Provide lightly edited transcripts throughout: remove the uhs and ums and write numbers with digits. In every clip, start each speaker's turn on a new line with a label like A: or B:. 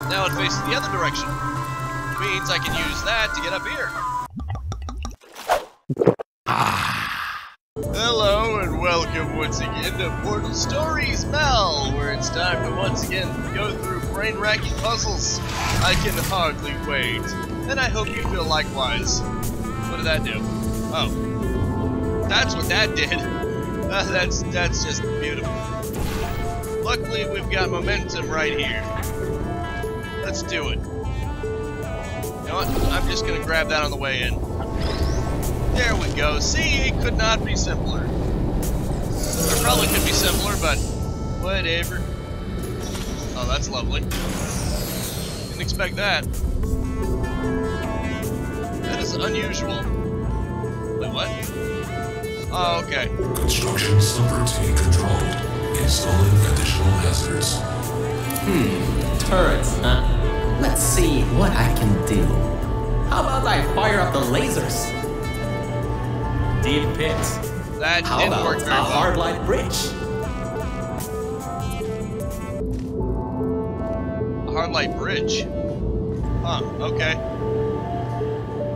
A: Now it faces the other direction. Means I can use that to get up here. Hello and welcome once again to Portal Stories Mel, where it's time to once again go through brain-racking puzzles. I can hardly wait, and I hope you feel likewise. What did that do? Oh, that's what that did. That's just beautiful. Luckily, we've got momentum right here. Let's do it. You know what? I'm just gonna grab that on the way in. There we go. See, it could not be simpler. Or probably could be simpler, but whatever. Oh, that's lovely. Didn't expect that. That is unusual. Wait, what? Oh, okay.
B: Construction subroutine controlled. Installing additional hazards.
C: Turrets, huh? Let's see what I can do. How about I fire up the lasers? Deep pits.
A: That
C: How
A: didn't
C: about
A: work
C: a
A: very well.
C: hard-light bridge?
A: A hard-light bridge. Huh, okay.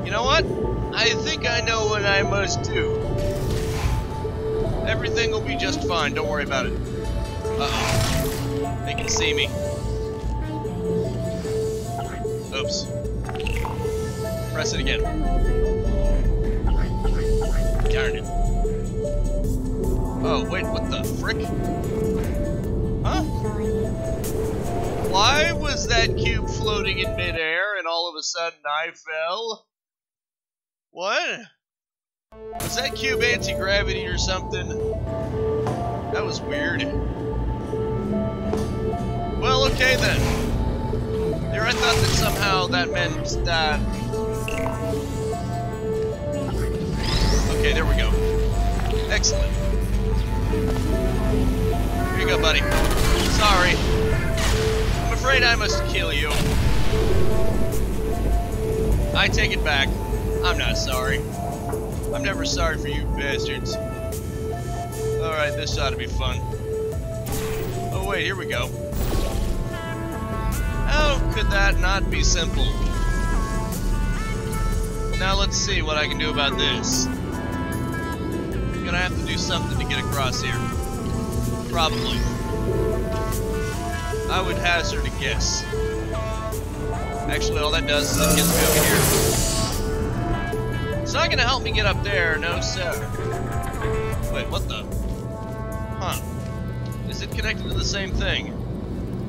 A: You know what? I think I know what I must do. Everything will be just fine, don't worry about it. Uh-oh. They can see me. Oops. Press it again. Darn it. Oh, wait, what the frick? Huh? Why was that cube floating in midair and all of a sudden I fell? What? Was that cube anti-gravity or something? That was weird. Well, okay then. There, I thought that somehow that meant that... Okay, there we go. Excellent. Here you go, buddy. Sorry. I'm afraid I must kill you. I take it back. I'm not sorry. I'm never sorry for you bastards. Alright, this ought to be fun. Oh wait, here we go. How could that not be simple? Now let's see what I can do about this. I'm gonna have to do something to get across here. Probably. I would hazard a guess. Actually, all that does is it gets me over here. It's not gonna help me get up there, no sir. Wait, what the? Huh. Is it connected to the same thing?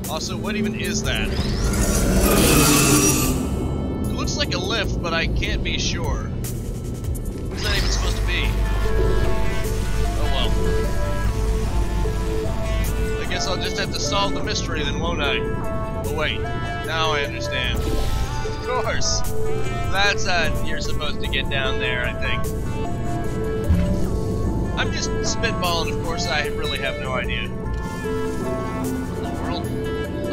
A: Also, what even is that? It looks like a lift, but I can't be sure. What's that even supposed to be? Oh well. I guess I'll just have to solve the mystery then, won't I? Oh wait, now I understand. Of course! That's how you're supposed to get down there, I think. I'm just spitballing, of course, I really have no idea.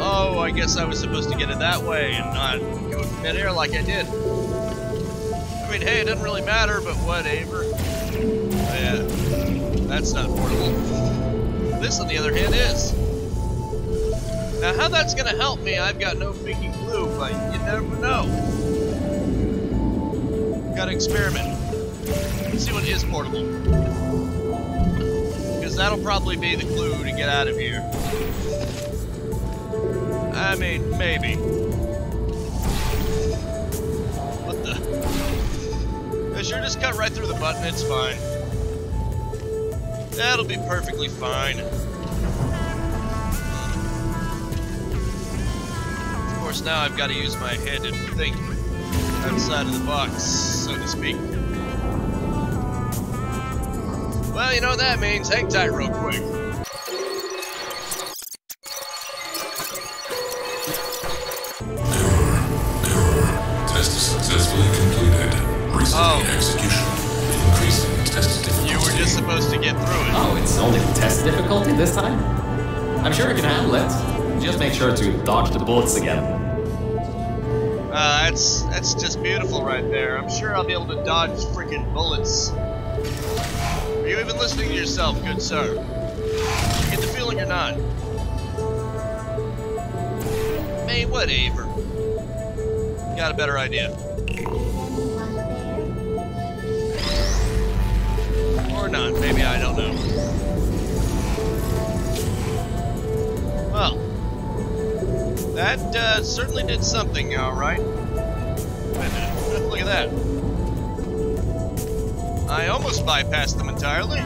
A: Oh, I guess I was supposed to get it that way and not go from midair like I did. I mean, hey, it doesn't really matter, but whatever. Yeah, that's not portable. This, on the other hand, is. Now, how that's gonna help me, I've got no freaking clue, but you never know. Gotta experiment. Let's see what is portable. Because that'll probably be the clue to get out of here. I mean, maybe. What the? I sure just cut right through the button, it's fine. That'll be perfectly fine. Of course, now I've got to use my head and think outside of the box, so to speak. Well, you know what that means. Hang tight real quick.
B: Successfully completed. Resetting execution. Increasing test difficulty.
A: You were just supposed to get through it.
C: Oh, it's only test difficulty this time? I'm sure you can handle it. Just make sure to dodge the bullets again.
A: That's just beautiful right there. I'm sure I'll be able to dodge freaking bullets. Are you even listening to yourself, good sir? You get the feeling you're not. Hey, whatever. Got a better idea. Or not, maybe, I don't know. Well, that certainly did something, alright. Wait a minute, look at that. I almost bypassed them entirely.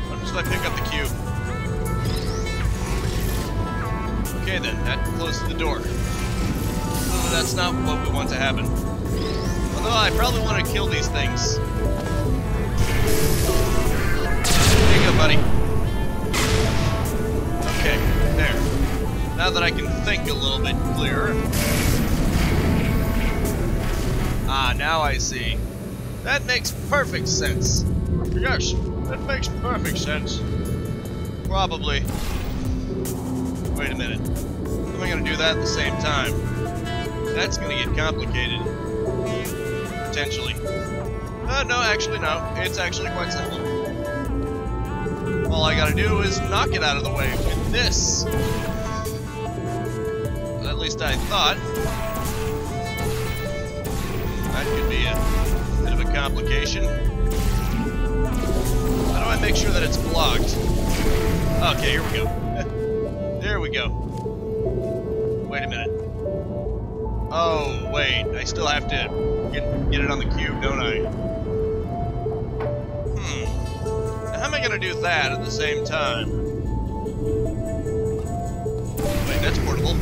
A: What if I pick up the cube? Okay then, that closes the door. Clearly that's not what we want to happen. Although I probably want to kill these things. There you go, buddy. Okay, there. Now that I can think a little bit clearer. Ah, now I see. That makes perfect sense. Yes, that makes perfect sense. Probably. Wait a minute. How am I going to do that at the same time? That's going to get complicated. Potentially. No, actually no. It's actually quite simple. All I gotta do is knock it out of the way with this. At least I thought. That could be a bit of a complication. How do I make sure that it's blocked? Okay, here we go. There we go. Wait a minute. Oh, wait. I still have to get it on the cube, don't I? Now, how am I going to do that at the same time? Wait, that's portable.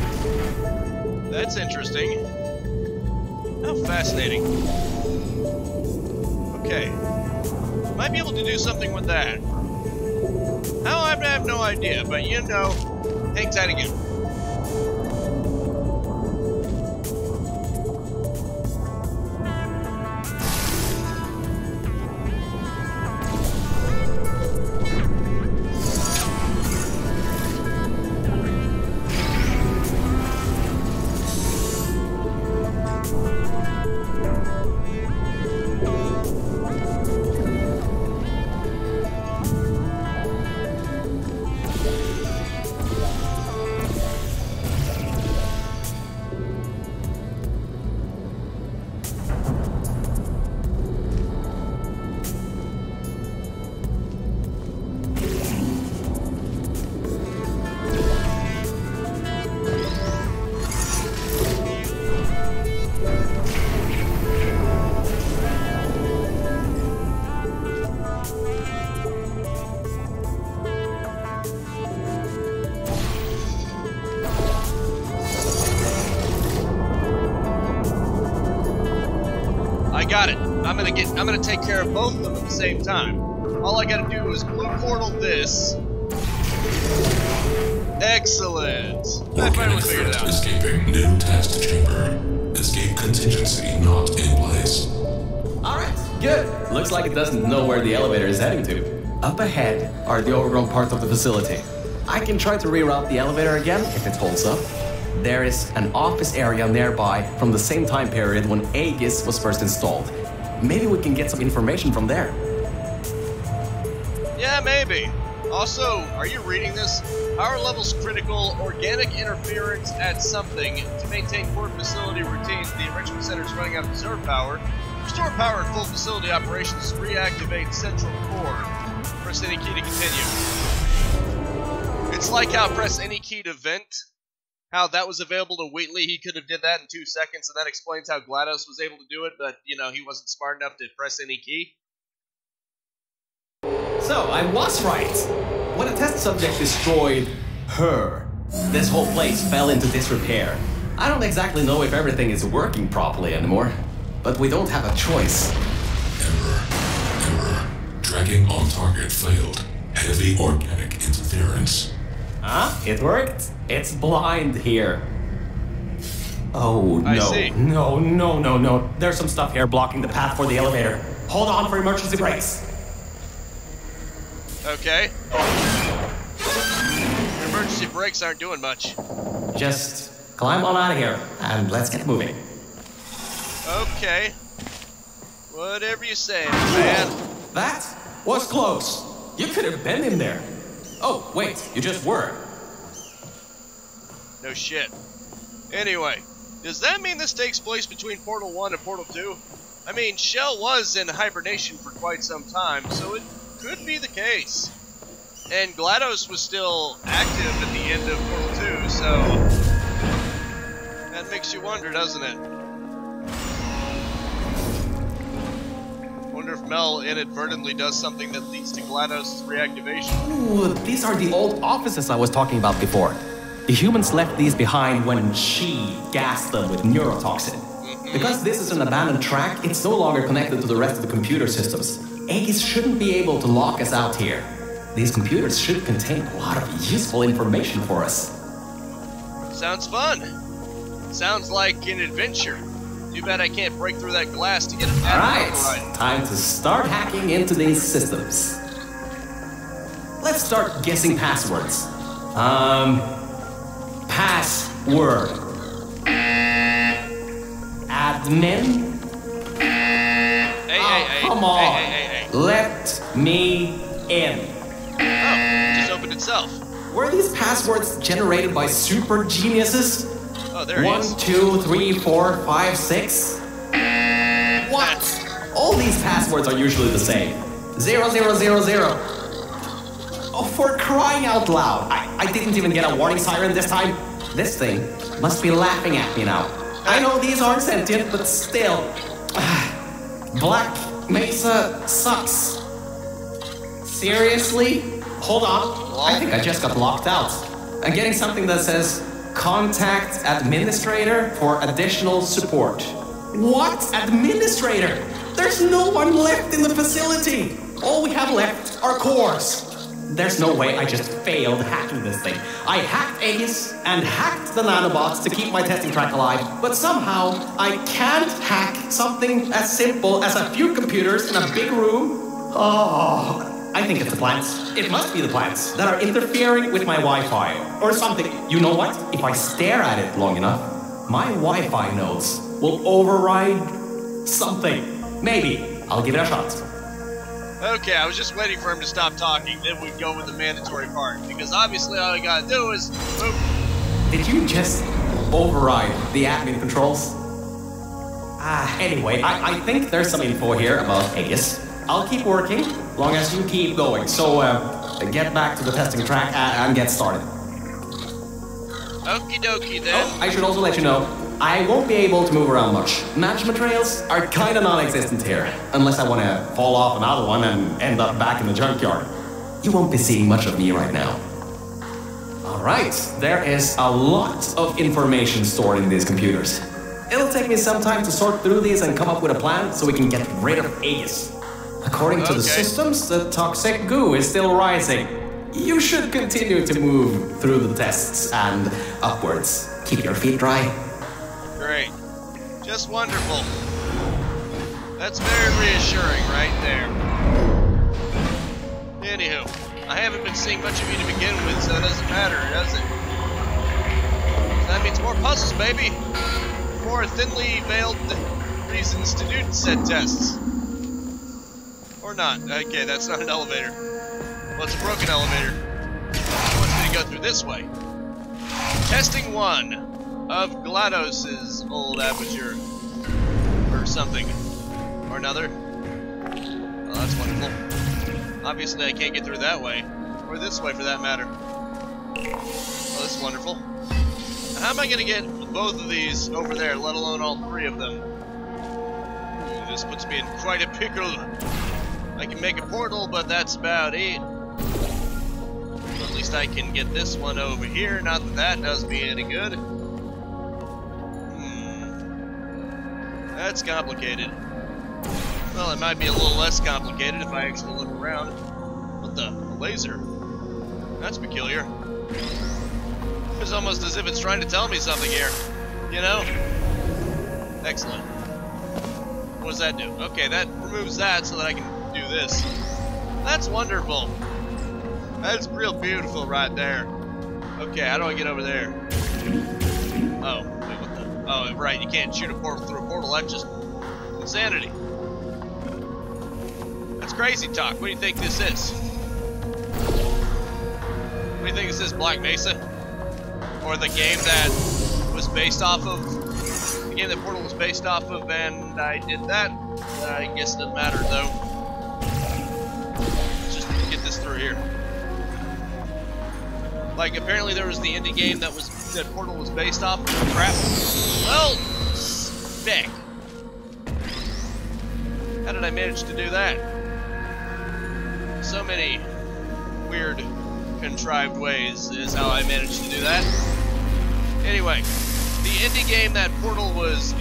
A: That's interesting. How fascinating. Okay. Might be able to do something with that. How, I have no idea, but you know, hang tight again. Got it. I'm gonna take care of both of them at the same time. All I gotta do is blue portal this. Excellent. I finally figured it out.
B: Escaping new test chamber. Escape contingency not in place.
C: Alright, good. Looks like it doesn't know where the elevator is heading to. Up ahead are the overgrown parts of the facility. I can try to reroute the elevator again if it holds up. There is an office area nearby from the same time period when Aegis was first installed. Maybe we can get some information from there.
A: Yeah, maybe. Also, are you reading this? Power levels critical, organic interference at something. To maintain core facility routines, the enrichment center is running out of reserve power. Restore power in full facility operations. Reactivate central core. Press any key to continue. It's like how press any key to vent. How that was available to Wheatley, he could have did that in 2 seconds, and that explains how GLaDOS was able to do it, but, you know, he wasn't smart enough to press any key.
C: So, I was right. When a test subject destroyed her, this whole place fell into disrepair. I don't exactly know if everything is working properly anymore, but we don't have a choice.
B: Error. Tracking on target failed. Heavy organic interference.
C: Huh? It worked? It's blind here. Oh, no.
A: I see.
C: No. There's some stuff here blocking the path for the elevator. Hold on for emergency brakes.
A: Okay. Emergency brakes aren't doing much.
C: Just climb on out of here, and let's get moving.
A: Okay. Whatever you say, man.
C: That was close. You could have been in there. Oh, wait, you just were.
A: No shit. Anyway, does that mean this takes place between Portal 1 and Portal 2? I mean, Shell was in hibernation for quite some time, so it could be the case. And GLaDOS was still active at the end of Portal 2, so that makes you wonder, doesn't it? Wonder if Mel inadvertently does something that leads to GLaDOS' reactivation.
C: Ooh, these are the old offices I was talking about before. The humans left these behind when she gassed them with neurotoxin. Because this is an abandoned track, it's no longer connected to the rest of the computer systems. Aegis shouldn't be able to lock us out here. These computers should contain a lot of useful information for us.
A: Sounds fun. Sounds like an adventure. Too bad I can't break through that glass to get an
C: Alright,
A: override.
C: time to start hacking into these systems. Let's start guessing passwords. Password. Admin?
A: Hey,
C: come on.
A: Hey.
C: Let me in.
A: Oh, it just opened itself.
C: Were these passwords generated by super geniuses?
A: Oh, there he is.
C: 1, 2, 3, 4, 5, 6. What? All these passwords are usually the same. 0, 0, 0, 0. Oh, for crying out loud. I didn't even get a warning siren this time. This thing must be laughing at me now. I know these aren't sentient, but still. Black Mesa sucks. Seriously? Hold on. I think I just got locked out. I'm getting something that says contact administrator for additional support. What? Administrator? There's no one left in the facility. All we have left are cores. There's no way I just failed hacking this thing. I hacked Aegis and hacked the nanobots to keep my testing track alive, but somehow I can't hack something as simple as a few computers in a big room. Oh, I think it's the plants. It must be the plants that are interfering with my Wi-Fi or something. You know what? If I stare at it long enough, my Wi-Fi nodes will override something. Maybe. I'll give it a shot.
A: Okay, I was just waiting for him to stop talking, then we'd go with the mandatory part, because obviously all I gotta do is move.
C: Did you just override the admin controls? Anyway, I think there's some info here about Aegis. I'll keep working, long as you keep going. So, get back to the testing track and get started.
A: Okie dokie then.
C: Oh, I should also let you know, I won't be able to move around much. Management trails are kinda non-existent here, unless I wanna fall off another one and end up back in the junkyard. You won't be seeing much of me right now. Alright, there is a lot of information stored in these computers. It'll take me some time to sort through these and come up with a plan so we can get rid of Aegis. According to the systems, the toxic goo is still rising. You should continue to move through the tests and upwards. Keep your feet dry.
A: Great. Just wonderful. That's very reassuring right there. Anywho, I haven't been seeing much of you to begin with, so it doesn't matter, does it? So that means more puzzles, baby. More thinly veiled reasons to do said tests. Or not. Okay, that's not an elevator. Well, it's a broken elevator. It wants me to go through this way. Testing 1 of GLaDOS' old Aperture. Or something. Or another. Oh, that's wonderful. Obviously, I can't get through that way. Or this way, for that matter. Oh, this is wonderful. And how am I going to get both of these over there, let alone all 3 of them? Ooh, this puts me in quite a pickle. I can make a portal, but that's about it. Well, at least I can get this one over here. Not that that does me any good. That's complicated. Well, it might be a little less complicated if I actually look around. What the? A laser? That's peculiar. It's almost as if it's trying to tell me something here. You know? Excellent. What does that do? Okay, that removes that so that I can do this. That's wonderful. That's real beautiful right there. Okay, how do I get over there? Oh, wait, what the? Oh, right, you can't shoot a portal through a portal. That's just insanity. That's crazy talk. What do you think this is? What do you think this is, Black Mesa? Or the game that was based off of, the game that Portal was based off of, and I did that. I guess it doesn't matter though. Let's just get this through here. Like, apparently there was the indie game that Portal was based off of. Crap. Well, speck. How did I manage to do that? So many weird, contrived ways is how I managed to do that. Anyway, the indie game that Portal was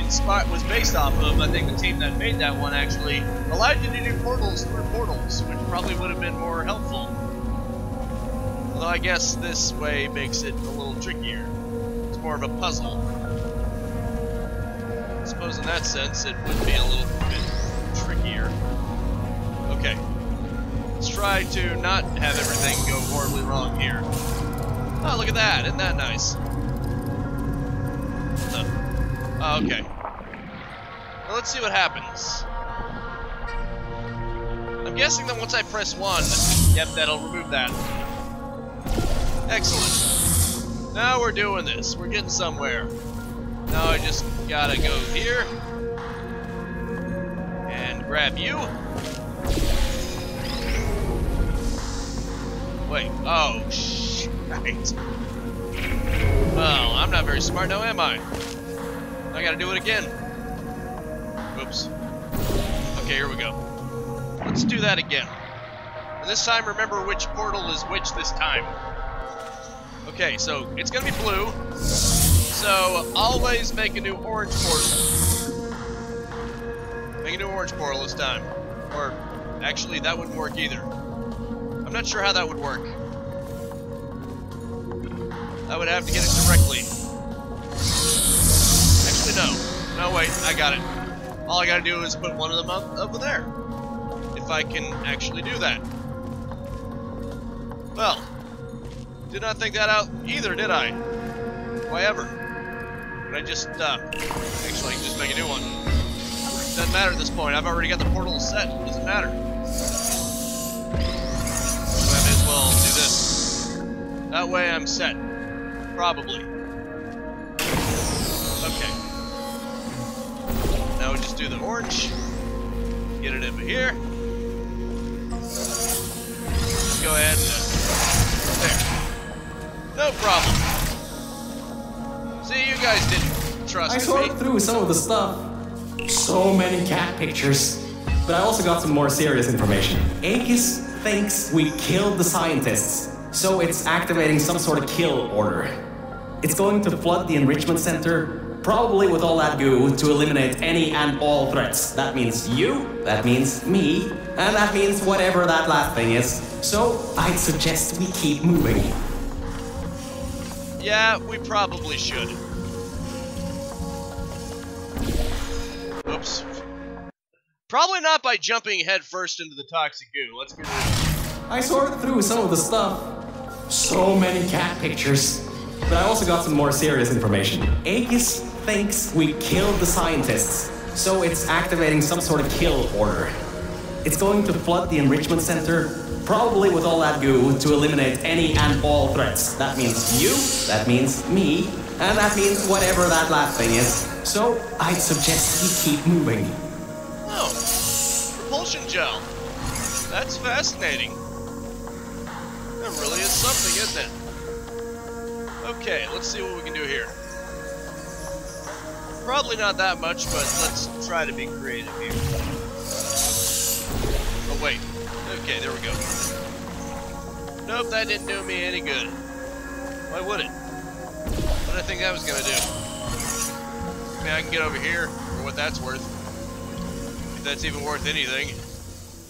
A: based off of, I think the team that made that one actually allowed you to do portals through portals, which probably would have been more helpful. Although I guess this way makes it a little trickier. It's more of a puzzle. I suppose in that sense it would be a little bit trickier. Okay. Let's try to not have everything go horribly wrong here. Oh, look at that. Isn't that nice? Oh, okay. Well, let's see what happens. I'm guessing that once I press 1, yep, that'll remove that. Excellent. Now we're doing this. We're getting somewhere. Now I just gotta go here. And grab you. Wait. Oh, shit. Well, I'm not very smart now, am I? I gotta do it again. Oops. Okay, here we go. Let's do that again. And this time, remember which portal is which this time. Okay, so it's gonna be blue. So always make a new orange portal. Make a new orange portal this time. Or actually, that wouldn't work either. I'm not sure how that would work. I would have to get it directly. Actually, no. No, wait, I got it. All I gotta do is put one of them up over there. If I can actually do that. Well, did not think that out either, did I? Why ever? But I just, actually, I can just make a new one. Doesn't matter at this point. I've already got the portal set. Doesn't matter. So I may as well do this. That way I'm set. Probably. Okay. Now we just do the orange. Get it over here. Go ahead and there. No problem. See, you guys didn't trust me.
C: I sorted through some of the stuff. So many cat pictures. But I also got some more serious information. Aegis thinks we killed the scientists, so it's activating some sort of kill order. It's going to flood the enrichment center, probably with all that goo, to eliminate any and all threats. That means you, that means me, and that means whatever that last thing is. So I'd suggest we keep moving.
A: Yeah, we probably should. Oops. Probably not by jumping head first into the toxic goo. Let's get rid of it.
C: I sorted through some of the stuff. So many cat pictures. But I also got some more serious information. Aegis thinks we killed the scientists, so it's activating some sort of kill order. It's going to flood the enrichment center, probably with all that goo, to eliminate any and all threats. That means you, that means me, and that means whatever that last thing is. So I'd suggest we keep moving.
A: Oh, propulsion gel. That's fascinating. That really is something, isn't it? Okay, let's see what we can do here. Probably not that much, but let's try to be creative here. Oh, wait. Okay, there we go. Nope, that didn't do me any good. Why would it? What did I think that was going to do? I mean, I can get over here, for what that's worth. If that's even worth anything.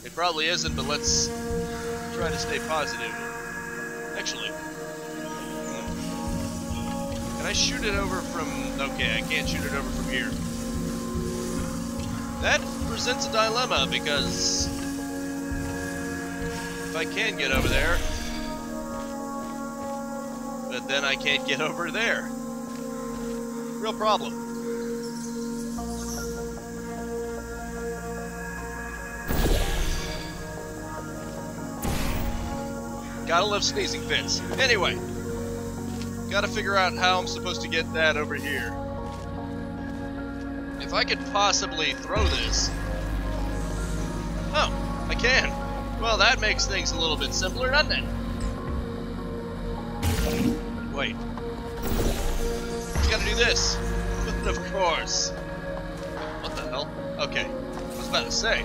A: It probably isn't, but let's try to stay positive. Actually. Can I shoot it over from... Okay, I can't shoot it over from here. That presents a dilemma, because... if I can get over there... but then I can't get over there. Real problem. Gotta love sneezing fits. Anyway. Gotta figure out how I'm supposed to get that over here. If I could possibly throw this... Oh, I can. Well, that makes things a little bit simpler, doesn't it? Wait. Just gotta do this. Of course. What the hell? Okay. I was about to say.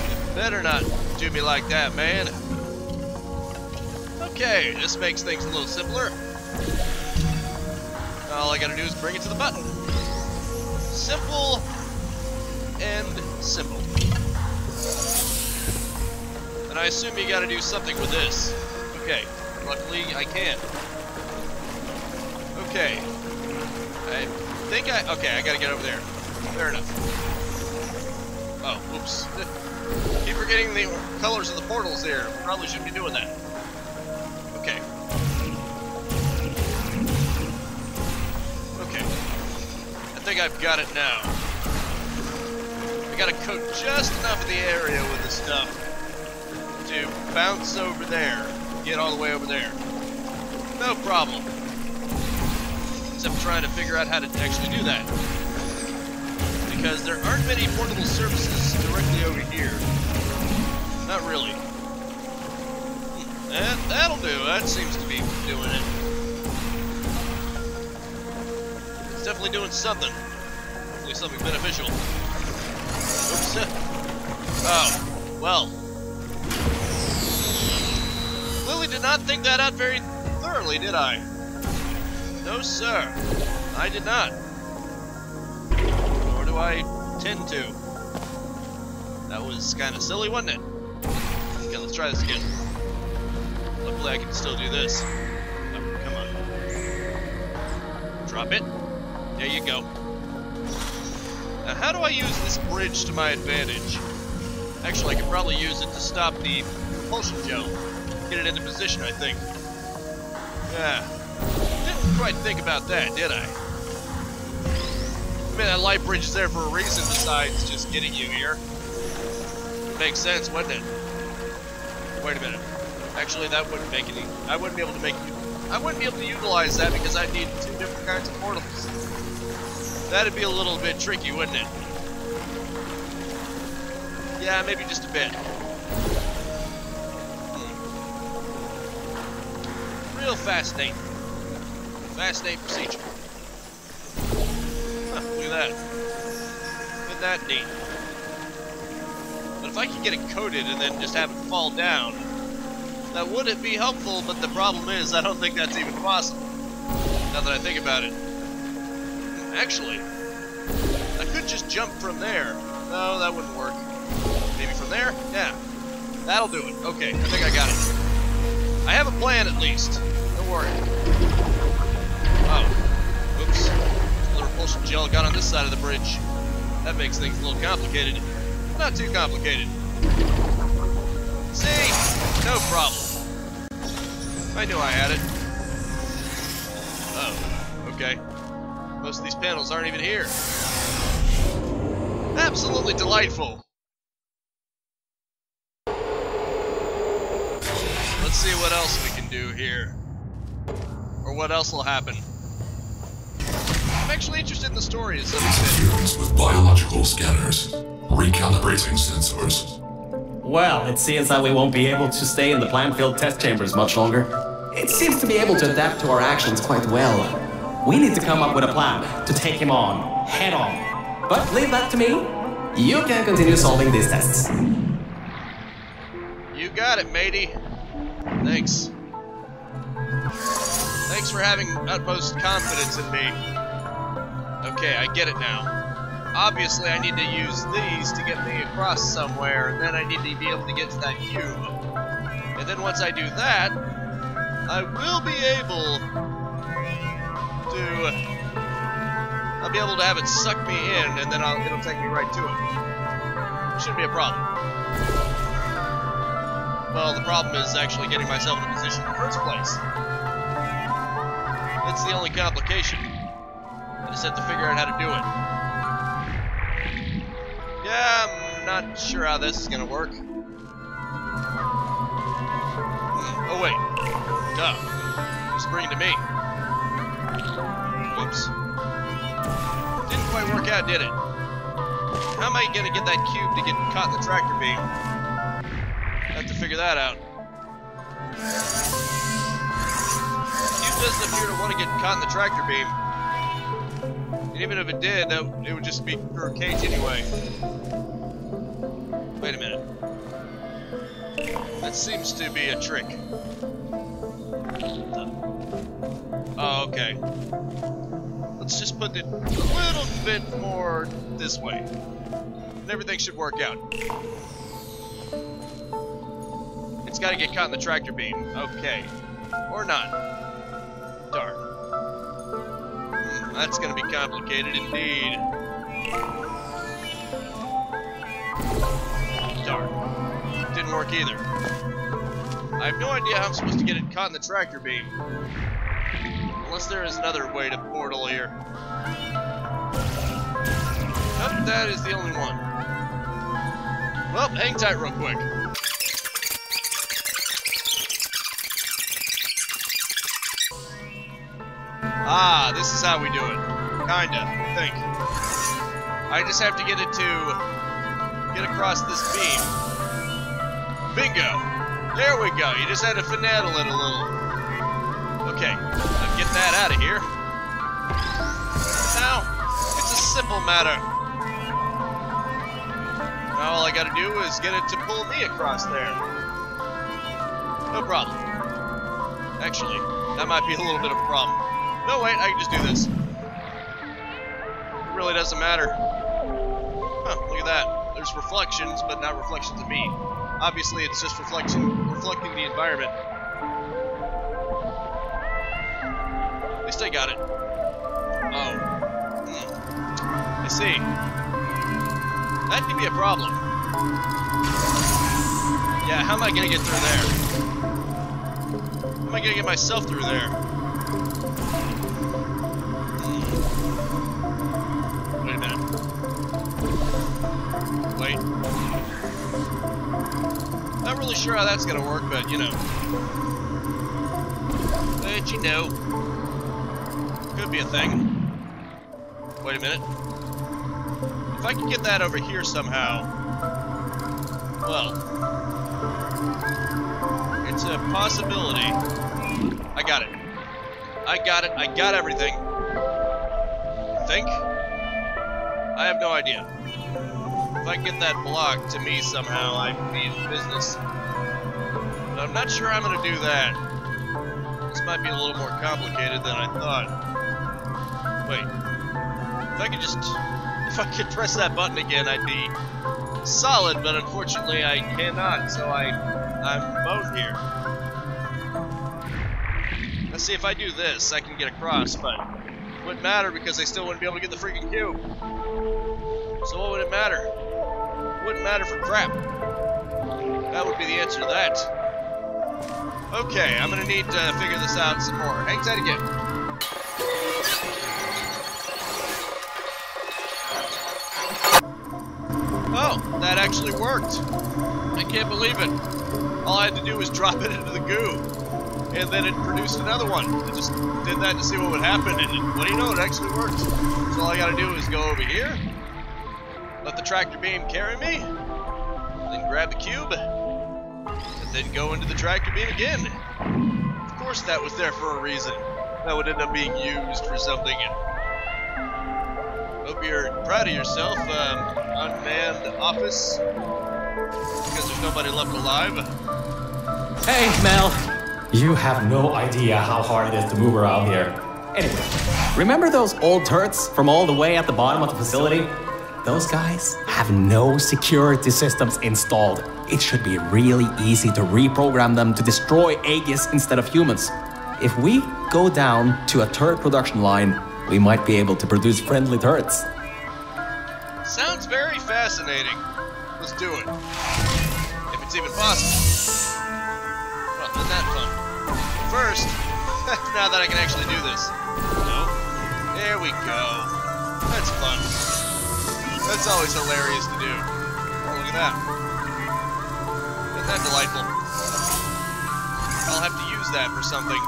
A: You better not do me like that, man. Okay, this makes things a little simpler. All I gotta do is bring it to the button. Simple and simple. And I assume you gotta do something with this. Okay, luckily I can. Okay. Okay, I gotta get over there. Fair enough. Oh, oops. Keep forgetting the colors of the portals there. Probably shouldn't be doing that. Okay. Okay. I think I've got it now. I gotta coat just enough of the area with the stuff to bounce over there. Get all the way over there. No problem. Except trying to figure out how to actually do that. Because there aren't many portable surfaces directly over here. Not really. That'll do. That seems to be doing it. It's definitely doing something. Hopefully something beneficial. Oops. Oh, well. Clearly did not think that out very thoroughly, did I? No, sir. I did not. Nor do I tend to. That was kind of silly, wasn't it? Okay, let's try this again. Luckily, I can still do this. Oh, come on. Drop it. There you go. Now, how do I use this bridge to my advantage? Actually, I could probably use it to stop the propulsion gel. Get it into position, I think. Yeah. Didn't quite think about that, did I? I mean, that light bridge is there for a reason besides just getting you here. Makes sense, wouldn't it? Wait a minute. Actually, that wouldn't make any... I wouldn't be able to utilize that because I'd need two different kinds of portals. That'd be a little bit tricky, wouldn't it? Yeah, maybe just a bit. Real fascinating. Fascinating procedure. Huh, look at that. Isn't that neat? But if I could get it coated and then just have it fall down, that would be helpful, but the problem is I don't think that's even possible. Now that I think about it. Actually, I could just jump from there. No, that wouldn't work. Maybe from there? Yeah. That'll do it. Okay, I think I got it. I have a plan at least. Don't worry. Oh. Oops. The repulsion gel got on this side of the bridge. That makes things a little complicated. Not too complicated. See? No problem. I knew I had it. Oh. Okay. Most of these panels aren't even here. Absolutely delightful. Let's see what else we can do here. Or what else will happen. I'm actually interested in the story of some extent.
B: Interference with biological scanners. Recalibrating sensors.
C: Well, it seems that we won't be able to stay in the plant-filled test chambers much longer. It seems to be able to adapt to our actions quite well. We need to come up with a plan to take him on, head on. But leave that to me. You can continue solving these tests.
A: You got it, matey. Thanks. Thanks for having utmost confidence in me. Okay, I get it now. Obviously, I need to use these to get me across somewhere, and then I need to be able to get to that cube. And then once I do that, I will be able to... I'll be able to have it suck me in, and then it'll take me right to it. Shouldn't be a problem. Well, the problem is actually getting myself in a position in the first place. That's the only complication. I just have to figure out how to do it. Yeah, I'm not sure how this is gonna work. Oh wait. Duh. Just bring it to me. Whoops. Didn't quite work out, did it? How am I gonna get that cube to get caught in the tractor beam? Have to figure that out. Cube doesn't appear to want to get caught in the tractor beam. And even if it did, it would just be through a cage anyway. Wait a minute. That seems to be a trick. Oh, okay. Let's just put it a little bit more this way. And everything should work out. It's got to get caught in the tractor beam. Okay. Or not. Darn. That's going to be complicated indeed. Darn. Didn't work either. I have no idea how I'm supposed to get it caught in the tractor beam. Unless there is another way to portal here. Nope, that is the only one. Well, hang tight real quick. Ah, this is how we do it. Kinda, I think. I just have to get it to get across this beam. Bingo! There we go, you just had to finagle it a little. Okay, now get that out of here. Now, it's a simple matter. Now all I gotta do is get it to pull me across there. No problem. Actually, that might be a little bit of a problem. No, wait, I can just do this. It really doesn't matter. Huh, look at that. There's reflections, but not reflections of me. Obviously, it's just reflecting the environment. At least I got it. Oh. I see. That could be a problem. Yeah, how am I gonna get through there? How am I gonna get myself through there? Wait a minute. Wait. Not really sure how that's gonna work, but you know. But you know. Could be a thing. Wait a minute. If I could get that over here somehow, well, it's a possibility. I got it. I got it. I got everything. Think? I have no idea. If I can get that block to me somehow, I mean business. But I'm not sure I'm going to do that. This might be a little more complicated than I thought. Wait. If I could press that button again, I'd be solid, but unfortunately I cannot, so I'm both here. Let's see, if I do this, I can get across, but it wouldn't matter because I still wouldn't be able to get the freaking cube. So what would it matter? It wouldn't matter for crap. That would be the answer to that. Okay, I'm gonna need to figure this out some more. Hang tight again. Oh, that actually worked. I can't believe it. All I had to do was drop it into the goo. And then it produced another one. I just did that to see what would happen, and what do you know, it actually worked. So all I gotta do is go over here, let the tractor beam carry me, then grab the cube, and then go into the tractor beam again. Of course that was there for a reason. That would end up being used for something. Hope you're proud of yourself, unmanned office, because there's nobody left alive.
C: Hey, Mel. You have no idea how hard it is to move around here. Anyway, remember those old turrets from all the way at the bottom of the facility? Those guys have no security systems installed. It should be really easy to reprogram them to destroy Aegis instead of humans. If we go down to a turret production line, we might be able to produce friendly turrets.
A: Sounds very fascinating. Let's do it. If it's even possible. Well, isn't that fun? First, now that I can actually do this. No. There we go. That's fun. That's always hilarious to do. Oh, look at that. Isn't that delightful? I'll have to use that for something.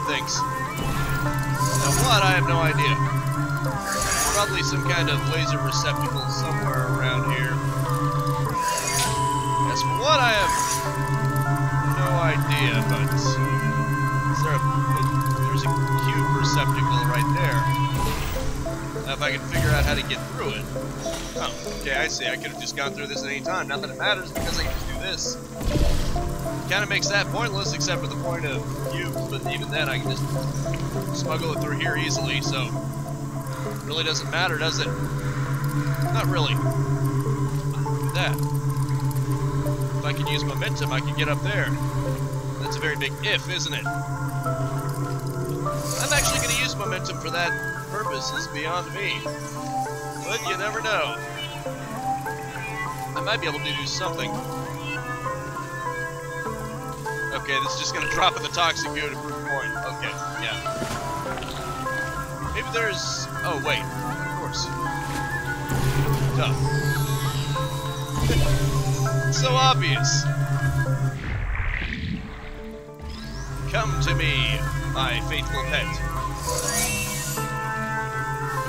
A: thinks. Now what? I have no idea. Probably some kind of laser receptacle somewhere around here. As for what, I have no idea, but there's a cube receptacle right there. Now if I can figure out how to get through it. Oh, okay, I see. I could have just gone through this at any time. Not that it matters, because I can just do this. Kind of makes that pointless, except for the point of cubes, but even then I can just smuggle it through here easily, so it really doesn't matter, does it? Not really. Look at that. If I can use momentum, I can get up there. That's a very big if, isn't it? I'm actually going to use momentum for that purpose, is beyond me. But you never know. I might be able to do something. Okay, this is just going to drop in the toxic goo to prove a point. Okay, yeah. Maybe there's... Oh, wait. Of course. Duh. So obvious. Come to me, my faithful pet.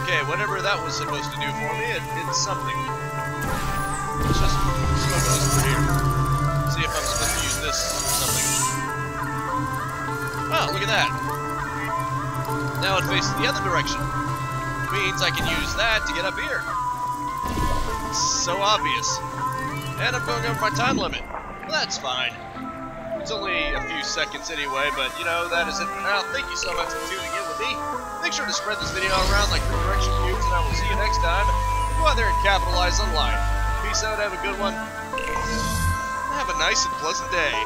A: Okay, whatever that was supposed to do for me, it did something. Let's just smoke this through here. See if I'm supposed to use this or something. Oh, look at that. Now it faces the other direction. Means I can use that to get up here. So obvious. And I'm going over my time limit. Well, that's fine. It's only a few seconds anyway, but you know, that is it for now. Thank you so much for tuning in with me. Make sure to spread this video around like three direction cubes, and I will see you next time. Go out there and capitalize on life. Peace out, have a good one. Have a nice and pleasant day.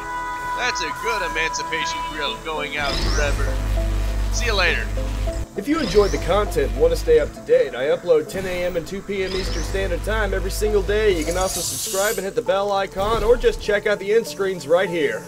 A: That's a good emancipation grill going out forever. See you later.
D: If you enjoyed the content and want to stay up to date, I upload 10 a.m. and 2 p.m. Eastern Standard Time every single day. You can also subscribe and hit the bell icon, or just check out the end screens right here.